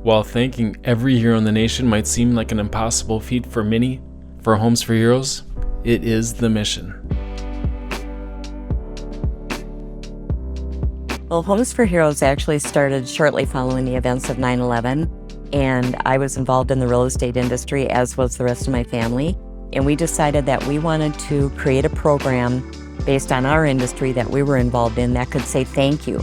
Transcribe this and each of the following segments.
While thanking every hero in the nation might seem like an impossible feat for many, for Homes for Heroes, it is the mission. Well, Homes for Heroes actually started shortly following the events of 9/11, and I was involved in the real estate industry, as was the rest of my family, and we decided that we wanted to create a program based on our industry that we were involved in that could say thank you.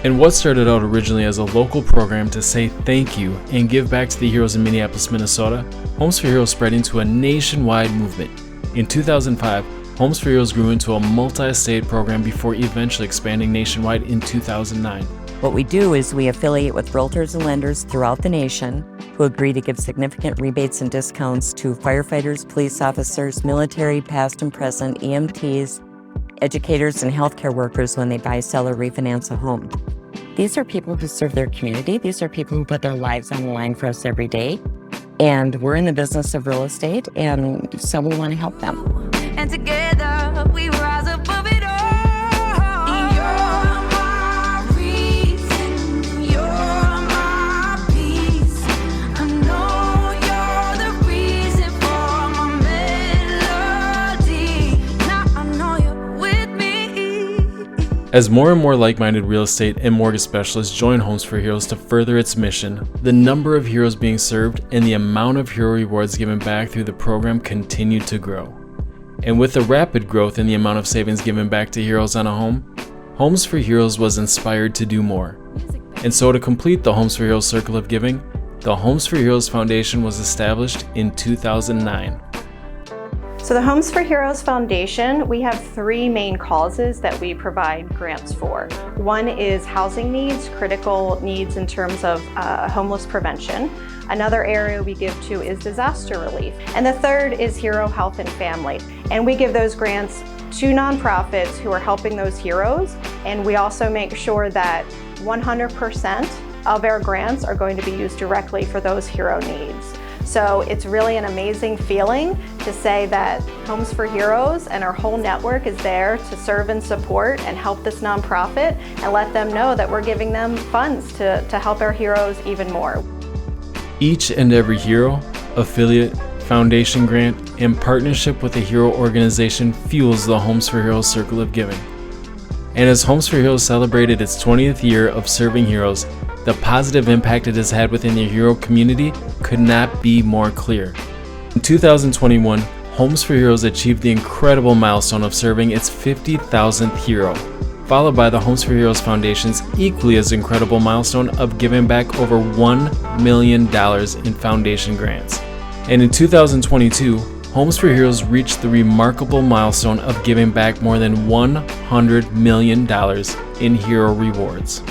And what started out originally as a local program to say thank you and give back to the heroes in Minneapolis, Minnesota, Homes for Heroes spread into a nationwide movement. In 2005, Homes for Heroes grew into a multi-state program before eventually expanding nationwide in 2009. What we do is we affiliate with realtors and lenders throughout the nation who agree to give significant rebates and discounts to firefighters, police officers, military, past and present, EMTs, educators, and healthcare workers when they buy, sell, or refinance a home. These are people who serve their community. These are people who put their lives on the line for us every day. And we're in the business of real estate, and so we want to help them. And together we rise above it all. You're my reason, you're my peace. I know you're the reason for my melody. Now I know you're with me. As more and more like-minded real estate and mortgage specialists join Homes for Heroes to further its mission, the number of heroes being served and the amount of hero rewards given back through the program continued to grow. And with the rapid growth in the amount of savings given back to heroes on a home, Homes for Heroes was inspired to do more. And so to complete the Homes for Heroes circle of giving, the Homes for Heroes Foundation was established in 2009. So the Homes for Heroes Foundation, we have three main causes that we provide grants for. One is housing needs, critical needs in terms of homeless prevention. Another area we give to is disaster relief. And the third is hero health and family. And we give those grants to nonprofits who are helping those heroes. And we also make sure that 100% of our grants are going to be used directly for those hero needs. So it's really an amazing feeling to say that Homes for Heroes and our whole network is there to serve and support and help this nonprofit and let them know that we're giving them funds to help our heroes even more. Each and every hero, affiliate, foundation grant, and partnership with a hero organization fuels the Homes for Heroes circle of giving. And as Homes for Heroes celebrated its 20th year of serving heroes, the positive impact it has had within the hero community could not be more clear. In 2021, Homes for Heroes achieved the incredible milestone of serving its 50,000th hero, followed by the Homes for Heroes Foundation's equally as incredible milestone of giving back over $1 million in foundation grants. And in 2022, Homes for Heroes reached the remarkable milestone of giving back more than $100 million in hero rewards.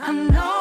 I know